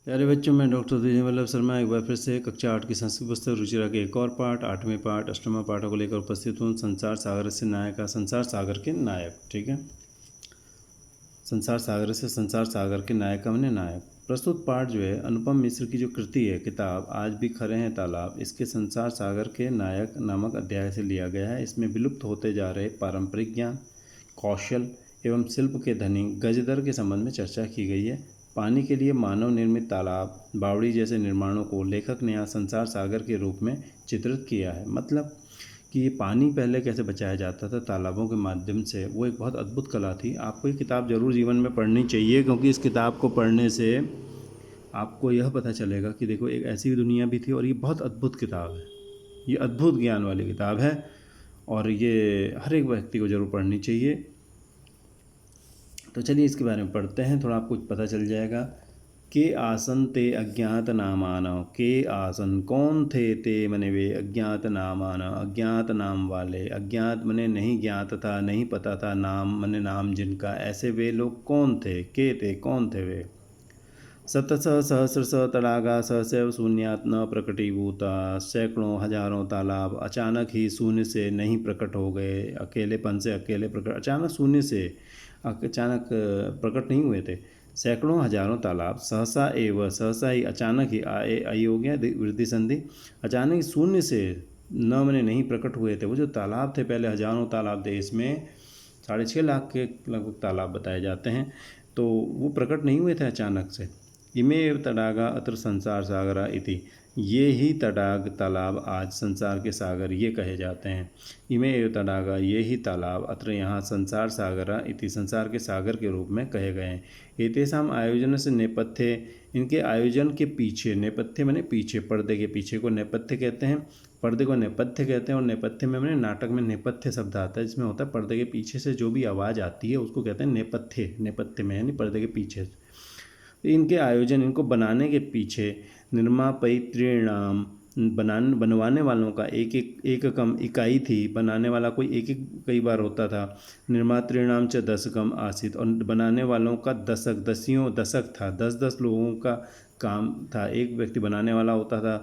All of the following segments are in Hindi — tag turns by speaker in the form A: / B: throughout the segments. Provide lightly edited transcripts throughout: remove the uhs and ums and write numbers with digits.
A: प्यारे बच्चों, मैं डॉक्टर विजय वल्लभ शर्मा एक बार फिर से कक्षा 8 की संस्कृत पुस्तक रुचिरा के एक और पाठ 8वें पाठ अष्टमा पाठों को लेकर उपस्थित हूँ। संसार सागर से नायका, संसार सागर के नायक। ठीक है, संसार सागर से संसार सागर के नायक हमने नायक। प्रस्तुत पाठ जो है अनुपम मिश्र की जो कृति है किताब आज भी खरे हैं तालाब, इसके संसार सागर के नायक नामक अध्याय से लिया गया है। इसमें विलुप्त होते जा रहे पारंपरिक ज्ञान, कौशल एवं शिल्प के धनी गजदर के संबंध में चर्चा की गई है। पानी के लिए मानव निर्मित तालाब, बावड़ी जैसे निर्माणों को लेखक ने यहाँ संसार सागर के रूप में चित्रित किया है। मतलब कि ये पानी पहले कैसे बचाया जाता था तालाबों के माध्यम से, वो एक बहुत अद्भुत कला थी। आपको ये किताब ज़रूर जीवन में पढ़नी चाहिए, क्योंकि इस किताब को पढ़ने से आपको यह पता चलेगा कि देखो एक ऐसी भी दुनिया भी थी और ये बहुत अद्भुत किताब है। ये अद्भुत ज्ञान वाली किताब है और ये हर एक व्यक्ति को ज़रूर पढ़नी चाहिए। तो चलिए इसके बारे में पढ़ते हैं, थोड़ा आपको पता चल जाएगा। के आसन ते अज्ञात नामान, के आसन कौन थे, ते मने वे, अज्ञात नामान अज्ञात नाम वाले, अज्ञात मने नहीं ज्ञात था, नहीं पता था, नाम मने नाम जिनका, ऐसे वे लोग कौन थे, के थे कौन थे वे। शतश सहस्रश तड़ागा सहसैव शून्यात न प्रकटीभूता, सैकड़ों हजारों तालाब अचानक ही शून्य से नहीं प्रकट हो गए, अकेलेपन से अकेले प्रकट, अचानक शून्य से अचानक प्रकट नहीं हुए थे। सैकड़ों हजारों तालाब सहसा एव, सहसा ही अचानक ही, आए आई हो गया वृद्धि संधि, अचानक ही शून्य से न मने नहीं प्रकट हुए थे। वो जो तालाब थे पहले हजारों तालाब थे, इसमें 6.5 लाख के लगभग तालाब बताए जाते हैं, तो वो प्रकट नहीं हुए थे अचानक से। इमे एव तडागा अत्र संसार सागरा इति, ये ही तडाग तालाब आज संसार के सागर ये कहे जाते हैं। इमे एव तडागा, ये ही तालाब अत्र यहाँ संसार सागरा इति, संसार के सागर के रूप में कहे गए हैं। एतेषाम आयोजन से नेपथ्य, इनके आयोजन के पीछे, नेपथ्य मैंने पीछे, पर्दे के पीछे को नेपथ्य कहते हैं, पर्दे को नेपथ्य कहते हैं। और नेपथ्य में मैंने नाटक में नेपथ्य शब्द आता है, जिसमें होता है पर्दे के पीछे से जो भी आवाज़ आती है उसको कहते हैं नेपथ्य। नेपथ्य में यानी पर्दे के पीछे। इनके आयोजन, इनको बनाने के पीछे निर्मापयितॄणाम, बनवाने वालों का एक एककम इकाई थी। बनाने वाला कोई एक एक कई बार होता था। निर्मातृणाम च दशकम आसित, और बनाने वालों का दशक, दशक था, 10-10 लोगों का काम था। एक व्यक्ति बनाने वाला होता था,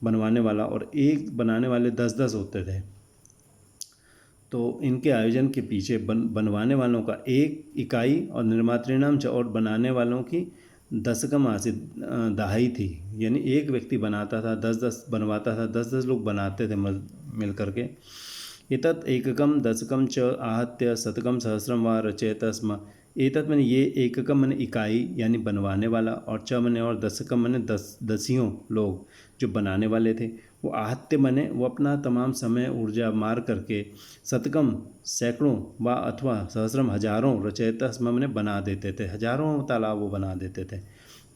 A: बनवाने वाला, और एक बनाने वाले 10-10 होते थे। तो इनके आयोजन के पीछे बनवाने वालों का एक इकाई और निर्मातृणाम च, और बनाने वालों की दशकम आसित, दहाई थी। यानी एक व्यक्ति बनाता था, 10-10 बनवाता था, 10-10 लोग बनाते थे मिल करके। एतत् एककम दशकम च आहत्य शतकम सहस्रम व रचयत स्म। एतत् मैंने ये, एककम मैंने इकाई यानी बनवाने वाला, और च मैंने और दशकम मैंने दसियों लोग जो बनाने वाले थे। वो आहत्य मैंने वो अपना तमाम समय ऊर्जा मार करके, शतकम सैकड़ों, व अथवा सहस्रम हजारों, रचयत स्म मैंने बना देते थे, हजारों तालाब वो बना देते थे।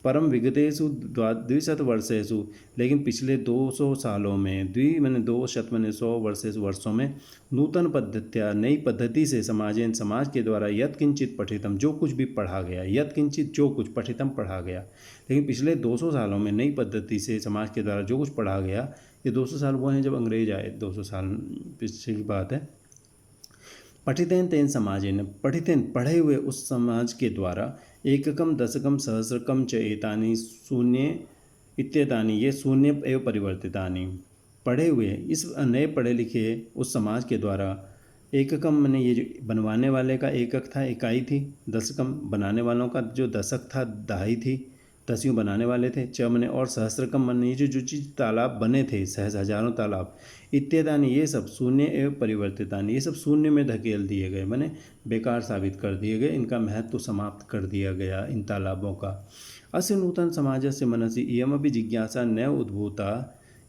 A: परम विगतेषु द्विशत वर्षेषु, लेकिन पिछले 200 सालों में, द्वि मैंने 200 मैंने 100 वर्षेषु वर्षों में, नूतन पद्धत्या नई पद्धति से, समाजेन समाज के द्वारा, यत् किंचित पठितम जो कुछ भी पढ़ा गया, यत् किंचित जो कुछ पठितम पढ़ा गया। लेकिन पिछले 200 सालों में नई पद्धति से समाज के द्वारा जो कुछ पढ़ा गया, ये 200 साल वो हैं जब अंग्रेज आए, 200 साल पीछे की बात है। पठितेन तेन समाजेन, पठितेन पढ़े हुए उस समाज के द्वारा, एककम दशकम सहस्रकम च एतानि शून्य इत्येतानि, ये शून्य एवं परिवर्तितानि, पढ़े हुए इस नए पढ़े लिखे उस समाज के द्वारा, एककम मैंने ये जो बनवाने वाले का एकक था, इकाई थी, दशकम बनाने वालों का जो दशक था, दहाई थी, दसियों बनाने वाले थे, च मैंने और सहस्रकम मैंने ये जो चीज़ तालाब बने थे, सहज हजारों तालाब, इत्यादानी ये सब शून्य एवं परिवर्तितानी, ये सब शून्य में धकेल दिए गए, मैंने बेकार साबित कर दिए गए, इनका महत्व तो समाप्त कर दिया गया इन तालाबों का। अस्य नूतन समाज से मनसि इयमपि जिज्ञासा न उद्भूता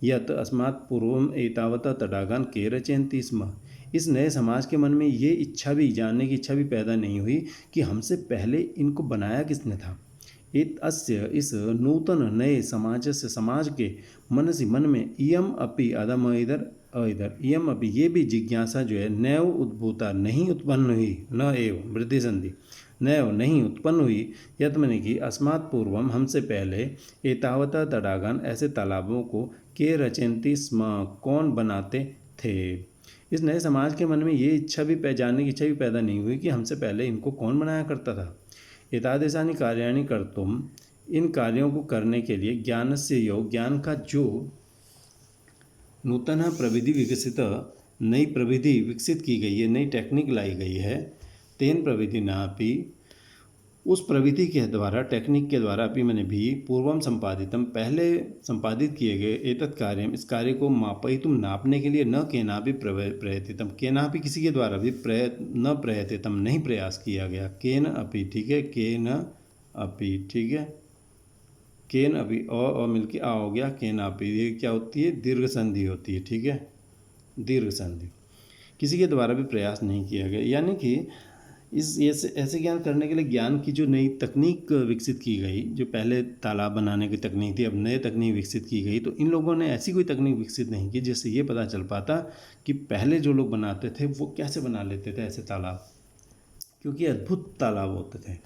A: यत् अस्मात् पूर्वम एतावता तडागान के रचयन्ति स्म। इस नए समाज के मन में ये इच्छा भी, जानने की इच्छा भी पैदा नहीं हुई कि हमसे पहले इनको बनाया किसने था। अस्य इस नूतन नए समाज से, समाज के मनसि मन में, इयम अपि अदम इधर इयम अपि ये भी जिज्ञासा जो है, नैव उद्भूता नहीं उत्पन्न हुई, न एव वृद्धि संधि, नैव नहीं उत्पन्न हुई, यत मैंने कि अस्मात् पूर्वम हमसे पहले, एतावता तडागान ऐसे तालाबों को, के रचयन्ति स्म कौन बनाते थे। इस नए समाज के मन में ये इच्छा भी, जानने की इच्छा भी पैदा नहीं हुई कि हमसे पहले इनको कौन बनाया करता था। एतादृशानि कार्याणि कर्तुम, इन कार्यों को करने के लिए ज्ञानस्य योग, ज्ञान का जो नूतन प्रविधि विकसित, नई प्रविधि विकसित की गई है, नई टेक्निक लाई गई है, तेन प्रविधि नापि, उस प्रविधि के द्वारा, टेक्निक के द्वारा भी मैंने भी पूर्वम संपादितम, पहले संपादित किए गए एतत् कार्यम, इस कार्य को मापयितुम, नापने के लिए, न केनापि प्रयतितम, केनापि किसी के द्वारा भी न प्रयतितम, नहीं प्रयास किया गया, केन अपि, ठीक है, केन अपि, ठीक है, केन अपि, और मिलके आ हो गया, केन अपि, ये क्या होती है, दीर्घ संधि होती है, ठीक है, दीर्घ संधि, किसी के द्वारा भी प्रयास नहीं किया गया। यानी कि इस ऐसे ज्ञान करने के लिए ज्ञान की जो नई तकनीक विकसित की गई, जो पहले तालाब बनाने की तकनीक थी, अब नई तकनीक विकसित की गई, तो इन लोगों ने ऐसी कोई तकनीक विकसित नहीं की जिससे ये पता चल पाता कि पहले जो लोग बनाते थे वो कैसे बना लेते थे ऐसे तालाब, क्योंकि अद्भुत तालाब होते थे।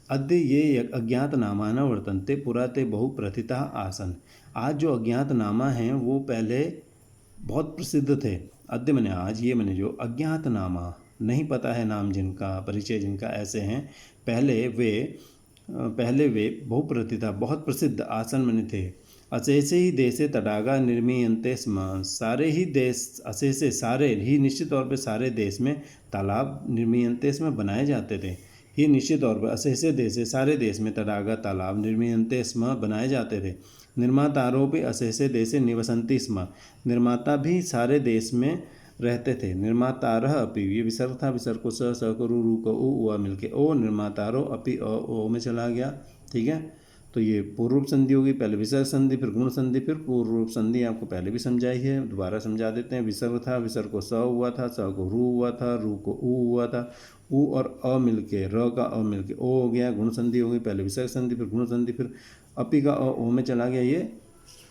A: अद्य ये अज्ञात नामा न वर्तन्ते पुराते बहुप्रथिता आसन, आज जो अज्ञात नामा हैं वो पहले बहुत प्रसिद्ध थे। अद्य मैंने आज, ये मैंने जो अज्ञात नामा, नहीं पता है नाम जिनका, परिचय जिनका, ऐसे हैं, पहले वे बहुप्रथिता, बहुत प्रसिद्ध, आसन मैंने थे। अशेषे ही देशे तडागा निर्मीयन्ते स्म, सारे ही देश, अशेषे सारे ही, निश्चित तौर पे सारे देश में तालाब निर्मीयन्ते स्म, बनाए जाते थे, ही निश्चित तौर पर, अशेषे देशे, सारे देश में, तडागा तालाब, निर्मीयन्ते स्म, बनाए जाते थे। निर्मातारोपि अशेषे देशे निवसन्ति स्म, निर्माता भी सारे देश में रहते थे। निर्मातारः अपि, ये विसर्ग था, विसर्ग को स को रू को उ मिलके ओ, निर्मातारो अपि ओ में चला गया, ठीक है। तो ये पूर्व रूप संधि होगी, पहले विसर्ग संधि, फिर गुण संधि, फिर पूर्व रूप संधि, आपको पहले भी समझाई है, दोबारा समझा देते हैं। विसर्ग था, विसर्ग को स हुआ था, स को रू हुआ था, रू को उ हुआ था, उ और अ मिलके, र का अ मिलके ओ हो गया, गुण संधि हो गई, पहले विसर्ग संधि, फिर गुण संधि, फिर अपि का अ ओ में चला गया, ये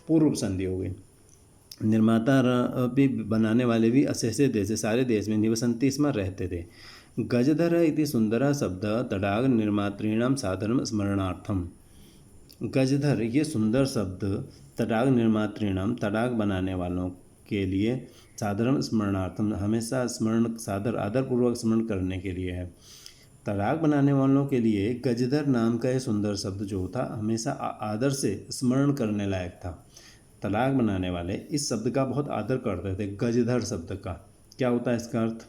A: पूर्व रूप संधि हो गई। निर्माता भी, बनाने वाले भी, अशेषे देश, सारे देश में, निवसन्ति स्म, रहते थे। गजधर इति सुंदर शब्द तडाग निर्मातॄणां साधनं स्मरणार्थम, गजधर ये सुंदर शब्द तडाग निर्मातॄणां, तडाग बनाने वालों के लिए, साधारण स्मरणार्थम, हमेशा स्मरण, सादर आदरपूर्वक स्मरण करने के लिए है। तडाग बनाने वालों के लिए गजधर नाम का ये सुंदर शब्द जो था, हमेशा आदर से स्मरण करने लायक था। तडाग बनाने वाले इस शब्द का बहुत आदर करते थे। गजधर शब्द का क्या होता है इसका अर्थ?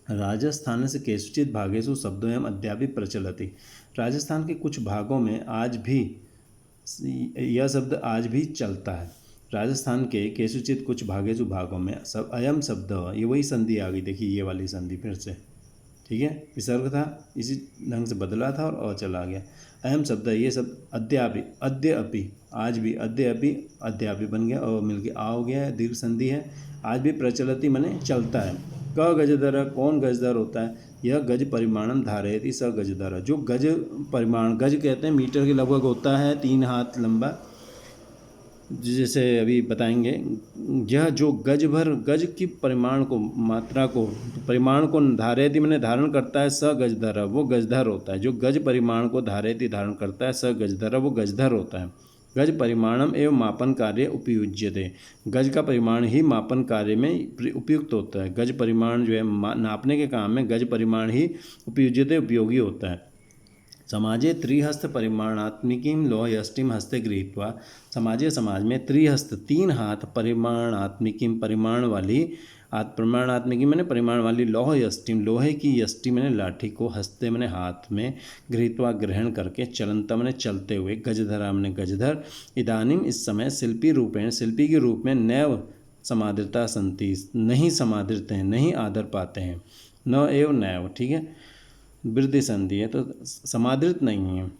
A: राजस्थान से केषुचित भागेषु शब्दोयम अद्यापि प्रचलति, राजस्थान के कुछ भागों में आज भी यह शब्द आज भी चलता है। राजस्थान के केषुचित, कुछ भागेषु, भागों में, सब अयम शब्द, ये वही संधि आ गई, देखिए ये वाली संधि फिर से, ठीक है, विसर्ग था, इसी ढंग से बदला था और चला गया। अहम शब्द, ये सब अद्यापि, अद्य अपि, आज भी, अद्य अपि अद्यापि बन गया और मिलके आ हो गया है, दीर्घ संधि है। आज भी प्रचलति माने चलता है। क गजधर, कौन गजधर होता है? यह गज परिमाणम धारयति स गजधर, जो गज परिमाण, गज कहते हैं मीटर के लगभग होता है, 3 हाथ लंबा, जैसे अभी बताएंगे। यह जो गज भर, गज की परिमाण को, मात्रा को, परिमाण को धारयति मैंने धारण करता है, स गजधर, वो गजधर होता है। जो गज परिमाण को धारयति धारण करता है, स गजधर, वो गजधर होता है। गज परिमाणम एवं मापन कार्य उपयुज्यते, गज का परिमाण ही मापन कार्य में उपयुक्त होता है। गज परिमाण जो है नापने के काम में गज परिमाण ही उपयुज्यते, उपयोगी होता है। समाजे त्रिहस्त परिमाणात्मिकीं लोहयष्टिम हस्ते गृहीत्वा, समाजे समाज में त्रिहस्त, 3 हाथ, परिमाणात्मिकीं परिमाण वाली, परिमाणात्मिकी मैंने परिमाण वाली, लोहयष्टिम लोहे की यष्टि मैंने लाठी को, हस्ते मैंने हाथ में, गृहीत्वा ग्रहण करके, चलंता मैंने चलते हुए, गजधरा मैंने गजधर, इदानीम इस समय, शिल्पी रूपेण शिल्पी के रूप में, नैव समादृता संति नहीं समादृत हैं, नहीं आदर पाते हैं, न एव नैव, ठीक है, वृद्धि संधि है तो समादृत नहीं है,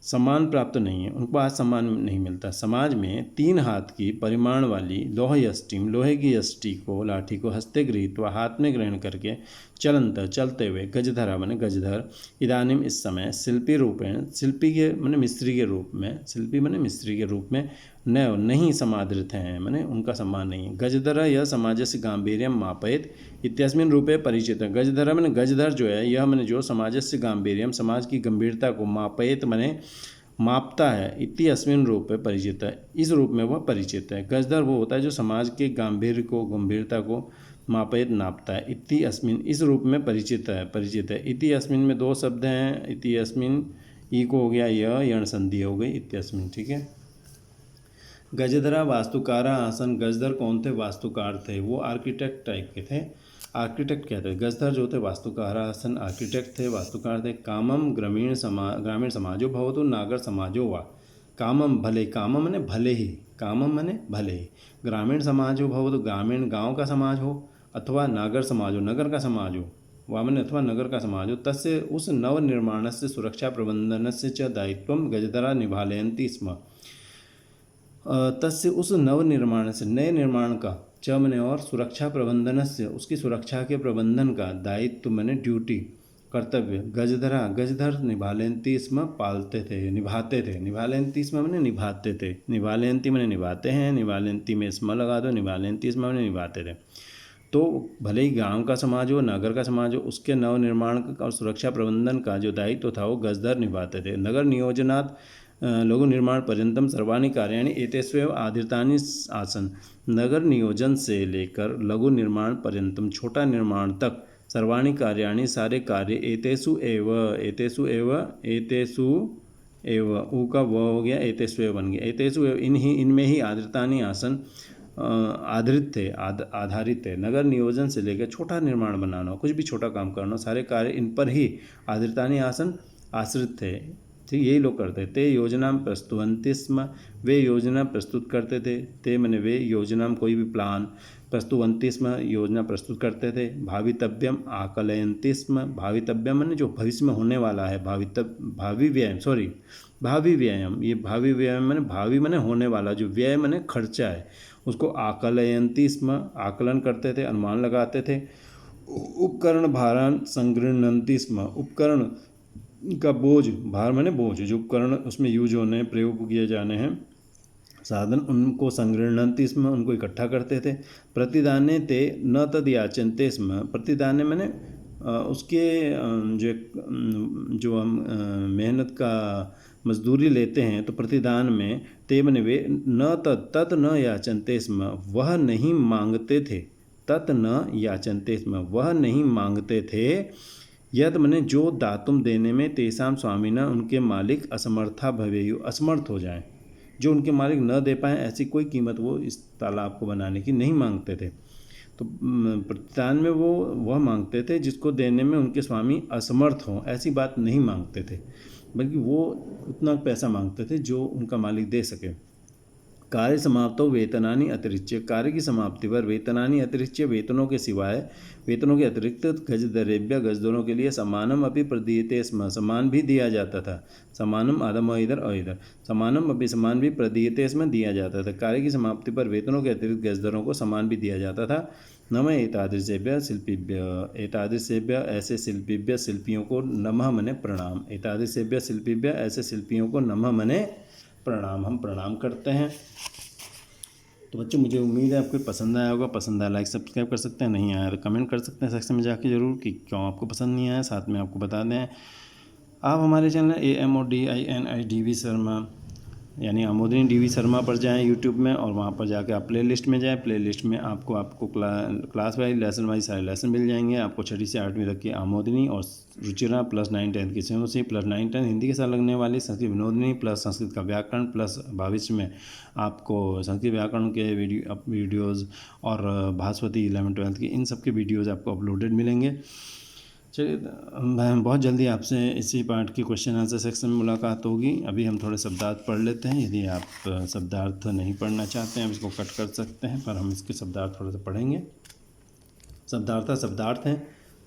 A: सम्मान प्राप्त नहीं है, उनको आज सम्मान नहीं मिलता। समाज में 3 हाथ की परिमाण वाली लोहयष्टिम लोहे की यष्टि को, लाठी को, हस्ते गृहीत व हाथ में ग्रहण करके, चलंत चलते हुए, गजधरा मैंने गजधर, इदानीम इस समय, शिल्पी रूपेण शिल्पी के मैंने मिस्त्री के रूप में, शिल्पी मैंने मिस्त्री के रूप में, नैव नहीं समादृत हैं, मैंने उनका सम्मान नहीं है। गजधर यह समाजस्य गांभीर्यम मापयेत इत्यस्मिन् रूपे परिचित, गजधर मैंने गजधर जो है, यह मैंने जो समाजस्य गांभीर्यम समाज की गंभीरता को, मापयेत मैंने मापता है, इति अस्मिन् रूप में परिचित है, इस रूप में वह परिचित है। गजधर वो होता है जो समाज के गांभीर्य को, गंभीरता को मापयेत नापता है। इति अस्मिन् इस रूप में परिचित है, परिचित है। इति अस्मिन् में 2 शब्द हैं, इति अस्मिन् ई को हो गया य, यण संधि हो गई इत्यस्मिन, ठीक है। गजधरा वास्तुकारा आसन, गजधर कौन थे? वास्तुकार थे, वो आर्किटेक्ट टाइप के थे, आर्किटेक्ट कहते हैं। गजधर जो थे वास्तुकारा आसन आर्किटेक्ट थे, वास्तुकार थे। कामम ग्रामीण समाजो भवतु नागर समाजो वा, कामम भले, कामम मने भले ही, कामम मने भले ही, ग्रामीण समाजो भवतु ग्रामीण गांव का समाज हो, अथवा नागर समाजो नगर का समाज हो, वामन अथवा नगर का समाज हो, तस्य उस नवनिर्माणस्य सुरक्षा प्रबंधनस्य च दायित्वं गजधरा निभालयन्ति स्म। तस्य उस नवनिर्माण से, नए निर्माण का, च मने और, सुरक्षा प्रबंधन से, उसकी सुरक्षा के प्रबंधन का, दायित्व मने ड्यूटी, कर्तव्य, गजधरा गजधर निभालयन्ति स्म, पालते थे, निभाते थे। निभालयन्ति स्म मने निभाते थे, निभालयन्ति मने निभाते हैं, निभालयन्ति में स्म लगा दो, निभालयन्ति स्म मने निभाते थे। तो भले ही गांव का समाज हो, नगर का समाज हो, उसके नवनिर्माण और सुरक्षा प्रबंधन का जो दायित्व था वो गजधर निभाते थे। नगर नियोजनात् लघु निर्माण पर्यंतम सर्वाणि कार्याणि एतेष्वेव आधृतानि आसन, नगर नियोजन से लेकर लघु निर्माण पर्यंतम, छोटा निर्माण तक, सर्वाणि कार्याणि, सारे कार्य, एतेषु एव, एतेषु एव, एतेषु एव, ऊ का व हो गया, एतेष्वेव बन गया, एतेषु एव, इनमें ही आधृतानि आसन, आधारित थे, आधारित थे। नगर नियोजन से लेकर छोटा निर्माण बनाना, कुछ भी छोटा काम करना, सारे कार्य इन पर ही आधृतानि आसन आश्रित थे, ठीक, यही लोग करते थे। योजना प्रस्तुवन्ति स्म, वे योजना प्रस्तुत करते थे, ते मैंने वे, योजना कोई भी प्लान, प्रस्तुवन्ति स्म योजना प्रस्तुत करते थे। भावितव्यम आकलयन्ति स्म, भावितव्यम मैंने जो भविष्य में होने वाला है, भावी व्यायाम, सॉरी भावी व्यायाम, ये भावी व्यायाम मैंने, भावी मैंने होने वाला, जो व्यय मैंने खर्चा है उसको आकलयन्ति स्म, आकलन करते थे, अनुमान लगाते थे। उपकरण भारान संगृह्णन्ति स्म, उपकरण का बोझ, भार मैंने बोझ, जो उपकरण उसमें यूज होने, प्रयोग किए जाने हैं, साधन, उनको संगृह्णन्ति स्म, उनको इकट्ठा करते थे। प्रतिदाने ते न तद याचन्ते स्म, प्रतिदाने मैंने उसके जो हम मेहनत का मजदूरी लेते हैं, तो प्रतिदान में, ते मैंने वे, न तत् न याचन्ते स्म, वह नहीं मांगते थे, तत् न याचन्ते स्म, वह नहीं मांगते थे। यद मैंने जो दातुम देने में, तेसाम स्वामीना, उनके मालिक, असमर्था भवेयु, असमर्थ हो जाएं, जो उनके मालिक न दे पाएँ, ऐसी कोई कीमत वो इस तालाब को बनाने की नहीं मांगते थे। तो प्रतिदान में वो वह मांगते थे जिसको देने में उनके स्वामी असमर्थ हों, ऐसी बात नहीं मांगते थे, बल्कि वो उतना पैसा मांगते थे जो उनका मालिक दे सके। कार्य समाप्तो वेतनानि अतिरिच्य, कार्य की समाप्ति पर, वेतनानि अतिरिच्य, वेतनों के सिवाय, वेतनों के अतिरिक्त, गजदरेभ्य, गजदरों के लिए, समानम अपि प्रदीयते स्म, समान भी दिया जाता था। समानम आदम इधर और इधर, समानम अपि, समान भी, प्रदीयते स्म, दिया जाता था। कार्य की समाप्ति पर वेतनों के अतिरिक्त गजदरों को समान भी दिया जाता था। नमः एतादृशेभ्य शिल्पीभ्य, एतादृशेभ्य ऐसे शिल्पीभ्य, शिल्पियों को, नमः मने प्रणाम, एतादृशेभ्य शिल्पीभ्य ऐसे शिल्पियों को, नमः मने प्रणाम, हम प्रणाम करते हैं। तो बच्चों मुझे उम्मीद है आपको पसंद आया होगा, पसंद आया लाइक सब्सक्राइब कर सकते हैं, नहीं आया तो कमेंट कर सकते हैं सेक्शन में जाके ज़रूर कि क्यों आपको पसंद नहीं आया, साथ में आपको बता दें आप हमारे चैनल AMODINI DV शर्मा यानी आमोदिनी DV शर्मा पर जाएं यूट्यूब में, और वहाँ पर जाके आप प्ले लिस्ट में जाएँ। प्ले लिस्ट में आपको क्लास वाइज, लेसन वाइज सारे लेसन मिल जाएंगे आपको। 6ठी से 8वीं तक की आमोदिनी और रुचिरा, प्लस 9 10 की सेवसी, प्लस 9 10 हिंदी के साथ लगने वाली, संस्कृत विनोदिनी, प्लस संस्कृत का व्याकरण, प्लस भविष्य में आपको संस्कृत व्याकरण के वीडियोज़ और भास्वती 11 12 की, इन सब के वीडियोज़ आपको अपलोडेड मिलेंगे। चलिए, मैं बहुत जल्दी आपसे इसी पार्ट की क्वेश्चन आंसर सेक्शन में मुलाकात होगी। अभी हम थोड़े शब्दार्थ पढ़ लेते हैं। यदि आप शब्दार्थ नहीं पढ़ना चाहते हैं, आप इसको कट कर सकते हैं, पर हम इसके शब्दार्थ थोड़े से पढ़ेंगे। शब्दार्थ हैं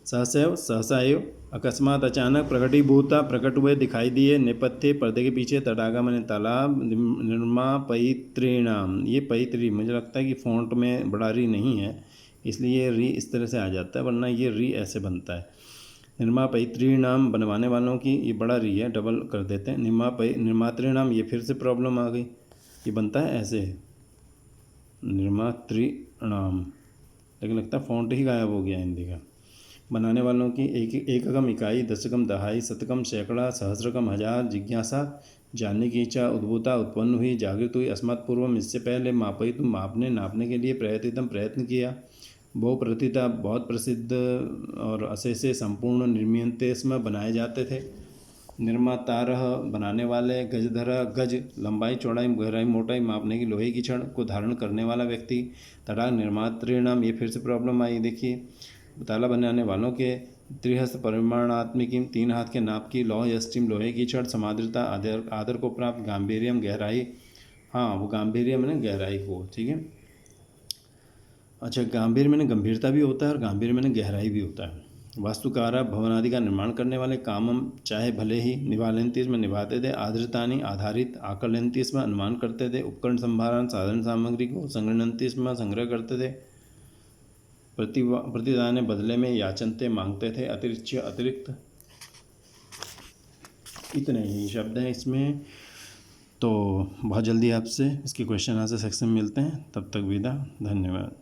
A: सहसैव, सहसा एव, अकस्मात, अचानक, प्रकटीभूता, प्रकट हुए, दिखाई दिए, नेपथ्य, पर्दे के पीछे, तडागा मैंने तालाब, निर्मापयित्रीणाम, ये पैतृ, मुझे लगता है कि फ़ॉन्ट में बड़ा री नहीं है, इसलिए री इस तरह से आ जाता है, वरना ये री ऐसे बनता है। निर्मापयित्रीणाम, बनवाने वालों की, ये बड़ा री है, डबल कर देते हैं। निर्मातृणाम, ये फिर से प्रॉब्लम आ गई, ये बनता है ऐसे निर्मातृणाम, लेकिन लगता है फ़ॉन्ट ही गायब हो गया हिंदी का। बनाने वालों की, एककम इकाई, दशकम दहाई, शतकम सैकड़ा, सहस्रकम हजार, जिज्ञासा जानने की इच्छा, उद्भूता उत्पन्न हुई, जागृत हुई, अस्मात् पूर्वम इससे पहले, मापई तुम मापने, नापने के लिए, प्रयतितम प्रयत्न किया, बहु प्रतिता बहुत प्रसिद्ध, और अशेषे संपूर्ण, निर्मीयन्ते स्म बनाए जाते थे, निर्मातारः बनाने वाले, गजधरः गज लंबाई चौड़ाई गहराई मोटाई मापने की लोहे की छड़ को धारण करने वाला व्यक्ति। तड़ाक निर्मातृणाम, ये फिर से प्रॉब्लम आई, देखिए ताला बनाने वालों के। त्रिहस्त परिमाणात्मिकी, 3 हाथ के नाप की। लौह यष्टिम, लोहे की छड़। समाद्रता, आदर को प्राप्त। गांभीर्यम, गहराई, हाँ वो गांभीर्यम है ना गहराई को, ठीक है। अच्छा, गांभीर्य में गंभीरता भी होता है और गांभीर्य में गहराई भी होता है। वास्तुकारा, भवन आदि का निर्माण करने वाले। कामम, चाहे भले ही। निवालयंती, इसमें निभाते थे। आदृतानी, आधारित। आकलयंती, इसमें अनुमान करते थे। उपकरण संभारण, साधन सामग्री को। संगृह्णन्ति, इसमें संग्रह करते थे। प्रतिदान, बदले में। याचनते, मांगते थे। अतिरिक्त, अतिरिक्त। इतने ही शब्द हैं इसमें। तो बहुत जल्दी आपसे इसके क्वेश्चन आंसर सेक्शन में मिलते हैं, तब तक विदा, धन्यवाद।